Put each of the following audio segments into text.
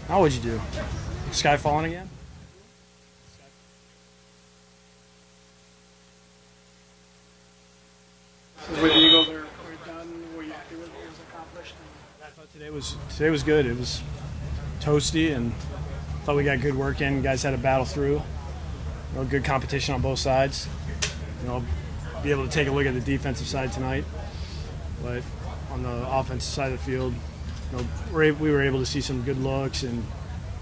How would you do? Sky falling again? So where the Eagles are done, were you happy with what was accomplished? I thought today was good. It was toasty, and thought we got good work in. Guys had to battle through. Good competition on both sides. Be able to take a look at the defensive side tonight, but on the offensive side of the field, we were able to see some good looks, and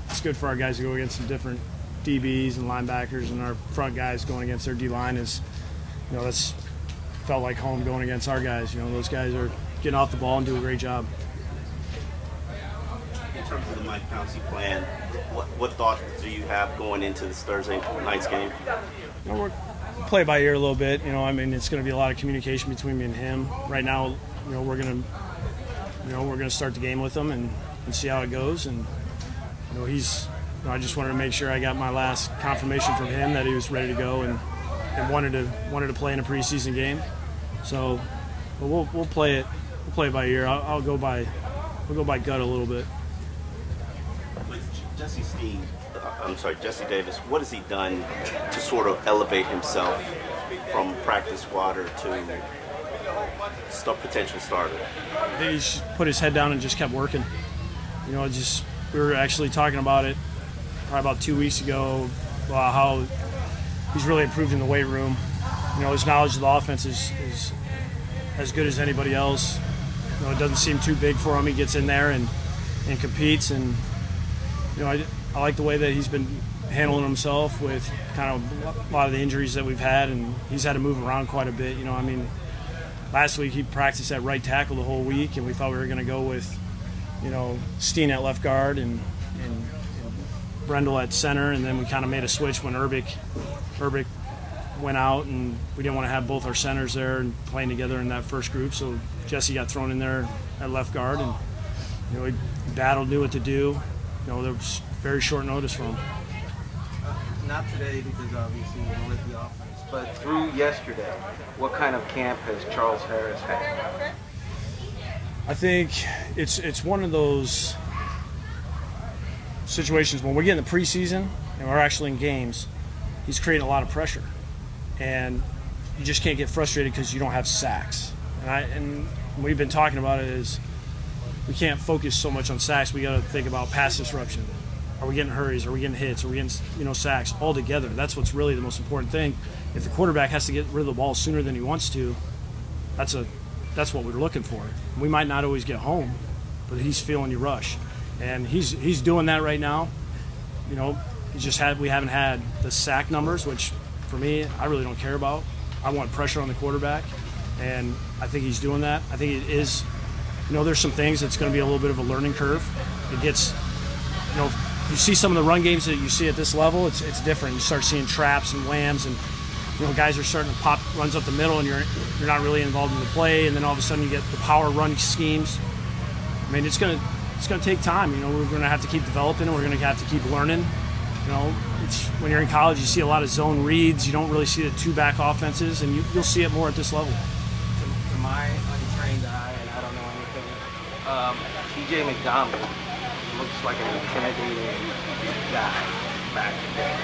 it's good for our guys to go against some different DBs and linebackers, and our front guys going against their D-line is, that's felt like home going against our guys. Those guys are getting off the ball and do a great job. In terms of the Mike Pouncey plan, what thoughts do you have going into this Thursday night's game? We're play by ear a little bit. It's going to be a lot of communication between me and him. Right now, we're going to start the game with him and see how it goes. And I just wanted to make sure I got my last confirmation from him that he was ready to go and wanted to play in a preseason game. So, but we'll play it. We'll play it by ear. We'll go by gut a little bit. With Jesse Davis, what has he done to sort of elevate himself from practice squatter to potential starter? He just put his head down and just kept working. We were actually talking about it probably about 2 weeks ago about how he's really improved in the weight room. His knowledge of the offense is as good as anybody else. It doesn't seem too big for him. He gets in there and competes, and I like the way that he's been handling himself with kind of a lot of the injuries that we've had, and he's had to move around quite a bit. Last week he practiced at right tackle the whole week, and we thought we were going to go with, Steen at left guard and Brendel at center, and then we kind of made a switch when Urbic went out, and we didn't want to have both our centers there and playing together in that first group, so Jesse got thrown in there at left guard, and he battled, knew what to do. There was very short notice for him. Not today because obviously you with the offense, but through yesterday, what kind of camp has Charles Harris had? I think it's one of those situations when we're getting the preseason and we're actually in games, he's creating a lot of pressure, and you just can't get frustrated because you don't have sacks. And we've been talking about it is we can't focus so much on sacks. We got to think about pass disruption. Are we getting hurries? Are we getting hits? Are we getting sacks all together? That's what's really the most important thing. If the quarterback has to get rid of the ball sooner than he wants to, that's what we're looking for. We might not always get home, but he's feeling you rush, and he's doing that right now. We haven't had the sack numbers, which for me I really don't care about. I want pressure on the quarterback, and I think he's doing that. I think it is. There's some things that's going to be a little bit of a learning curve. It gets, you see some of the run games that you see at this level, it's different. You start seeing traps and lambs, and guys are starting to pop runs up the middle, and you're not really involved in the play, and then all of a sudden you get the power run schemes. It's going to take time. We're going to have to keep developing, and we're going to have to keep learning. When you're in college, you see a lot of zone reads. You don't really see the two-back offenses, and you'll see it more at this level. To my untrained eye, and I don't know anything, T.J. McDonald looks like an intimidating guy back there.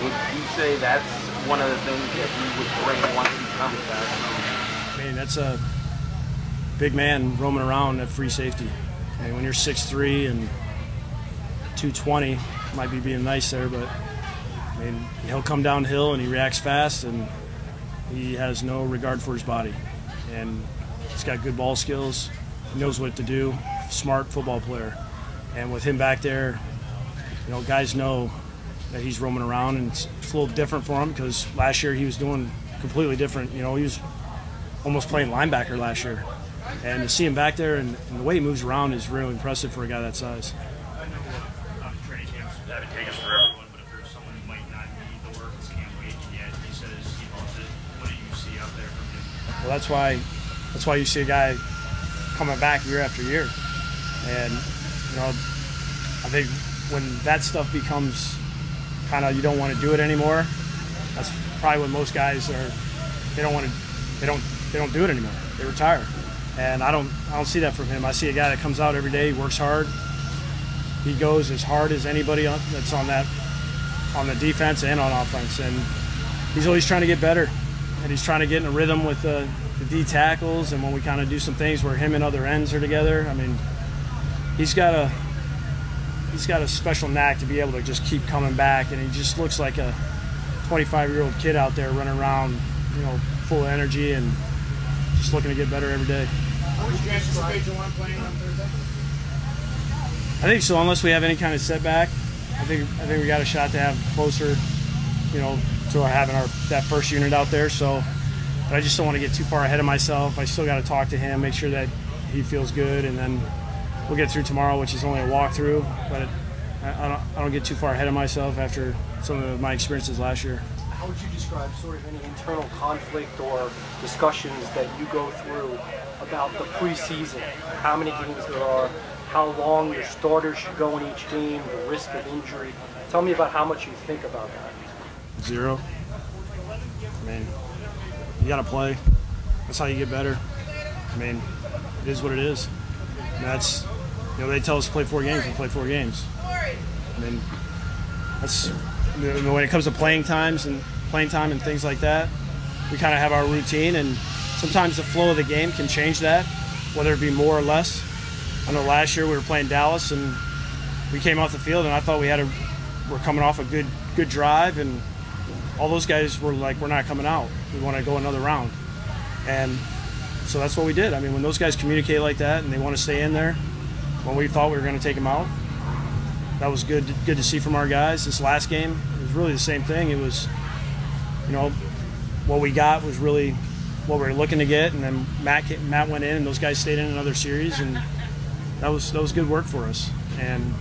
Would you say that's one of the things that you would bring once he comes back? That's a big man roaming around at free safety. When you're 6'3" and 220, might be being nice there, but he'll come downhill and he reacts fast, and he has no regard for his body, and he's got good ball skills. He knows what to do. Smart football player, and with him back there, guys know that he's roaming around, and it's a little different for him because last year he was doing completely different. He was almost playing linebacker last year, and to see him back there and the way he moves around is really impressive for a guy that size. I know training camps advantageous for everyone, but if there's someone who might not need the work, can't wait yet, he says he loves it. What do you see out there from him? Well, that's why you see a guy coming back year after year. And, I think when that stuff becomes kind of you don't want to do it anymore, that's probably when most guys they don't do it anymore. They retire. And I don't see that from him. I see a guy that comes out every day, he works hard, he goes as hard as anybody that's on the defense and on offense, and he's always trying to get better, and he's trying to get in a rhythm with the D tackles, and when we kind of do some things where him and other ends are together, I mean, he's got a special knack to be able to just keep coming back, and he just looks like a 25-year-old kid out there running around, full of energy and just looking to get better every day. How would you anticipate Juwan playing on Thursday? I think so, unless we have any kind of setback. I think we got a shot to have closer, to having that first unit out there. So, but I just don't want to get too far ahead of myself. I still got to talk to him, make sure that he feels good, and then we'll get through tomorrow, which is only a walkthrough. But I don't get too far ahead of myself after some of my experiences last year. How would you describe sort of any internal conflict or discussions that you go through about the preseason? How many games there are, how long your starters should go in each game, the risk of injury. Tell me about how much you think about that. 0. I mean, you got to play. That's how you get better. I mean, it is what it is. And that's, they tell us to play 4 games, we play 4 games. I mean, that's, when it comes to playing time and things like that, we kind of have our routine, and sometimes the flow of the game can change that, whether it be more or less. I know last year we were playing Dallas, and we came off the field, and I thought we're coming off a good drive, and all those guys were like, we're not coming out. We want to go another round. And so that's what we did. I mean, when those guys communicate like that and they want to stay in there, when we thought we were going to take them out, that was good to see from our guys. This last game, it was really the same thing. It was, what we got was really what we were looking to get, and then Matt went in, and those guys stayed in another series, and that was good work for us. And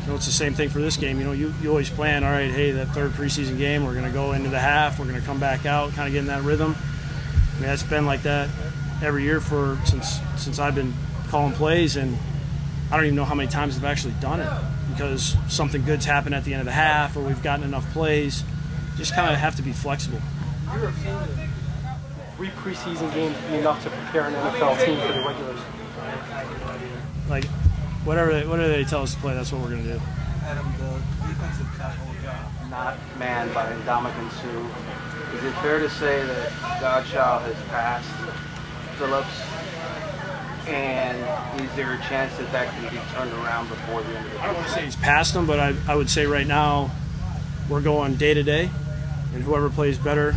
it's the same thing for this game. You always plan, all right, hey, that third preseason game, we're going to go into the half, we're going to come back out, kind of get in that rhythm. I mean, that's been like that every year since I've been calling plays, and I don't even know how many times I've actually done it, because something good's happened at the end of the half, or we've gotten enough plays. Just kind of have to be flexible. In your opinion, 3 preseason games be enough to prepare an NFL team for the regular season? Like, whatever they tell us to play, that's what we're going to do. Adam, the defensive tackle job, not manned by Ndamukong Suh. Is it fair to say that Godchild has passed Phillips? And is there a chance that can be turned around before the end of the season? I don't want to say he's passed him, but I would say right now we're going day to day, and whoever plays better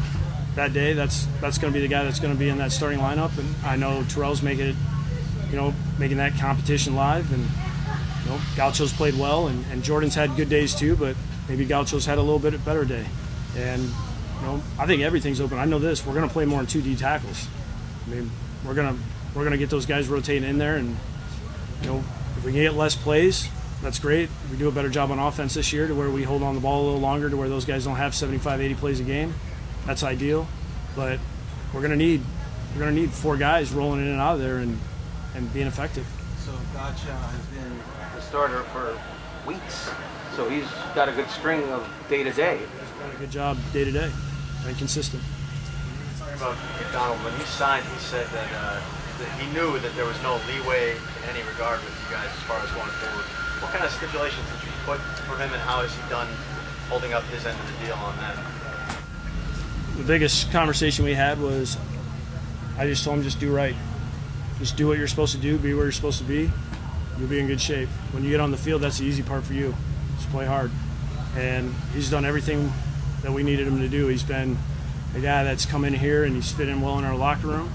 that day, that's going to be the guy that's going to be in that starting lineup. And I know Terrell's making that competition live, and Gaucho's played well, and Jordan's had good days too, but maybe Gaucho's had a little bit better day. And I think everything's open. I know this: we're going to play more than 2 D tackles. I mean, we're gonna get those guys rotating in there, and if we can get less plays, that's great. We do a better job on offense this year to where we hold on the ball a little longer, to where those guys don't have 75, 80 plays a game. That's ideal, but we're gonna need 4 guys rolling in and out of there and being effective. So Godchild has been the starter for weeks, so he's got a good string of day to day. He's done a good job day to day and consistent. Talking about McDonald, when he signed, he said that he knew that there was no leeway in any regard with you guys as far as going forward. What kind of stipulations did you put for him, and how has he done holding up his end of the deal on that? The biggest conversation we had was, I just told him, just do right. Just do what you're supposed to do, be where you're supposed to be. You'll be in good shape. When you get on the field, that's the easy part for you. Just play hard. And he's done everything that we needed him to do. He's been a guy that's come in here and he's fit in well in our locker room.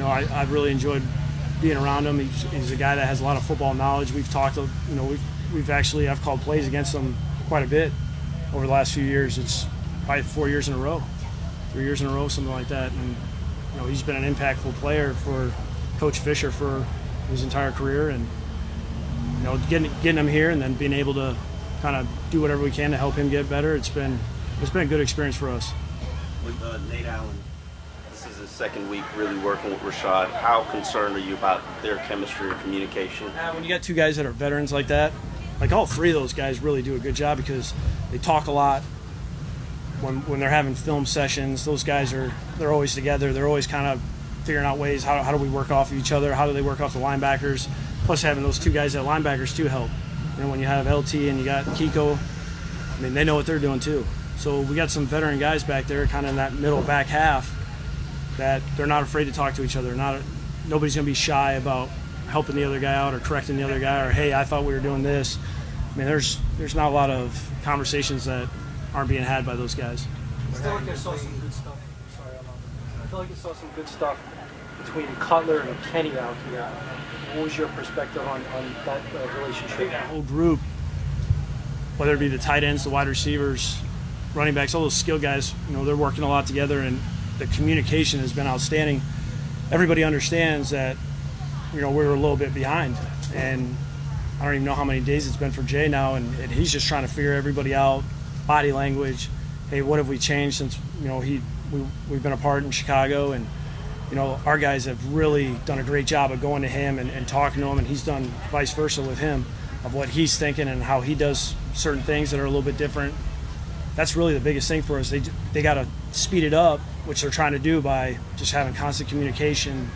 I've really enjoyed being around him. He's a guy that has a lot of football knowledge. We've talked, I've called plays against him quite a bit over the last few years. It's probably 4 years in a row, 3 years in a row, something like that. And he's been an impactful player for Coach Fisher for his entire career, and getting him here and then being able to kind of do whatever we can to help him get better. It's been a good experience for us. With Nate Allen, this is his second week really working with Rashad. How concerned are you about their chemistry or communication? When you got 2 guys that are veterans like that, like all 3 of those guys really do a good job, because they talk a lot. When they're having film sessions, those guys they're always together. They're always kind of figuring out ways, how do we work off of each other? How do they work off the linebackers? Plus having those 2 guys at linebackers too help. You know, when you have LT and you got Kiko, I mean, they know what they're doing too. So we got some veteran guys back there, kind of in that middle back half, that they're not afraid to talk to each other. Nobody's going to be shy about helping the other guy out or correcting the other guy, or hey, I thought we were doing this. I mean, there's not a lot of conversations that aren't being had by those guys. I feel like I saw some good stuff. Sorry, I feel like I saw some good stuff between Cutler and Kenny out here. What was your perspective on that relationship? The whole group, whether it be the tight ends, the wide receivers, running backs, all those skill guys, you know, they're working a lot together, and the communication has been outstanding. Everybody understands that, you know, we're a little bit behind, and I don't even know how many days it's been for Jay now, and he's just trying to figure everybody out, body language. Hey, what have we changed since, you know, we've been apart in Chicago, and you know, our guys have really done a great job of going to him and talking to him, and he's done vice versa with him, of what he's thinking and how he does certain things that are a little bit different. That's really the biggest thing for us. They got to speed it up, which they're trying to do by just having constant communication.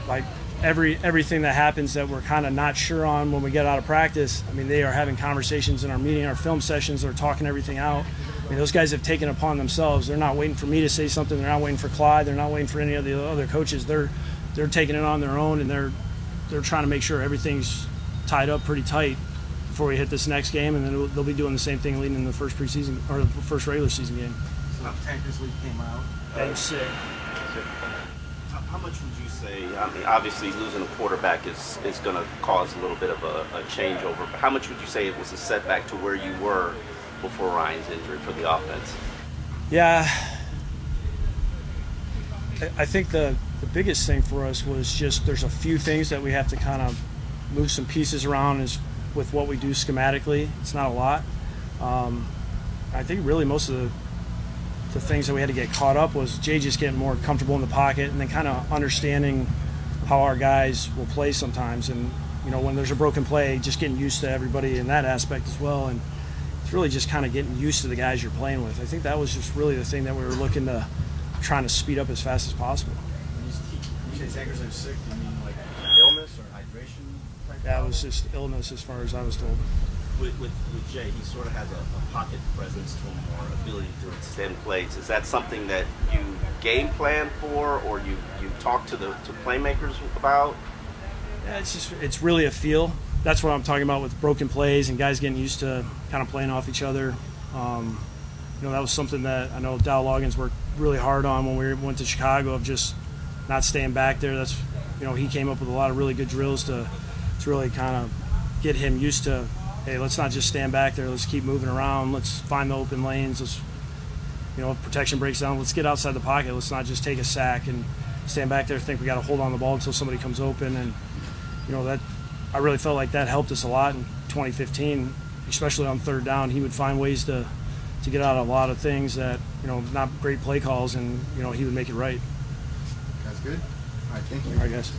Like everything that happens that we're kind of not sure on when we get out of practice, I mean, they are having conversations in our meeting, our film sessions, they're talking everything out. I mean, those guys have taken it upon themselves. They're not waiting for me to say something. They're not waiting for Clyde. They're not waiting for any of the other coaches. They're taking it on their own, and they're trying to make sure everything's tied up pretty tight before we hit this next game, and then they'll be doing the same thing leading in the first preseason or the first regular season game. So Tankers League came out. That was sick. How much would you say, I mean, obviously losing a quarterback is going to cause a little bit of a changeover, but how much would you say it was a setback to where you were before Ryan's injury for the offense? Yeah, I think the biggest thing for us was just there's a few things that we have to kind of move some pieces around is with what we do schematically. It's not a lot. I think really most of the things that we had to get caught up was Jay just getting more comfortable in the pocket and then kind of understanding how our guys will play sometimes. And, you know, when there's a broken play, just getting used to everybody in that aspect as well. And it's really just kind of getting used to the guys you're playing with. I think that was just really the thing that we were looking to trying to speed up as fast as possible. When you say Tankers are sick, do you mean like illness or hydration? That was just illness as far as I was told. With Jay, he sort of has a pocket presence to him or ability to extend plays. Is that something that you game plan for or you talk to playmakers about? Yeah, it's really a feel. That's what I'm talking about with broken plays and guys getting used to kind of playing off each other. You know, that was something that I know Dow Loggins worked really hard on when we went to Chicago, of just not staying back there. That's, you know, he came up with a lot of really good drills to really kind of get him used to, hey, let's not just stand back there. Let's keep moving around. Let's find the open lanes. Let's, you know, if protection breaks down, let's get outside the pocket. Let's not just take a sack and stand back there, think we got to hold on the ball until somebody comes open. And, you know, that I really felt like that helped us a lot in 2015, especially on third down. He would find ways to get out of a lot of things that, you know, not great play calls, and, you know, he would make it right. That's good. All right, thank you. All right, guys.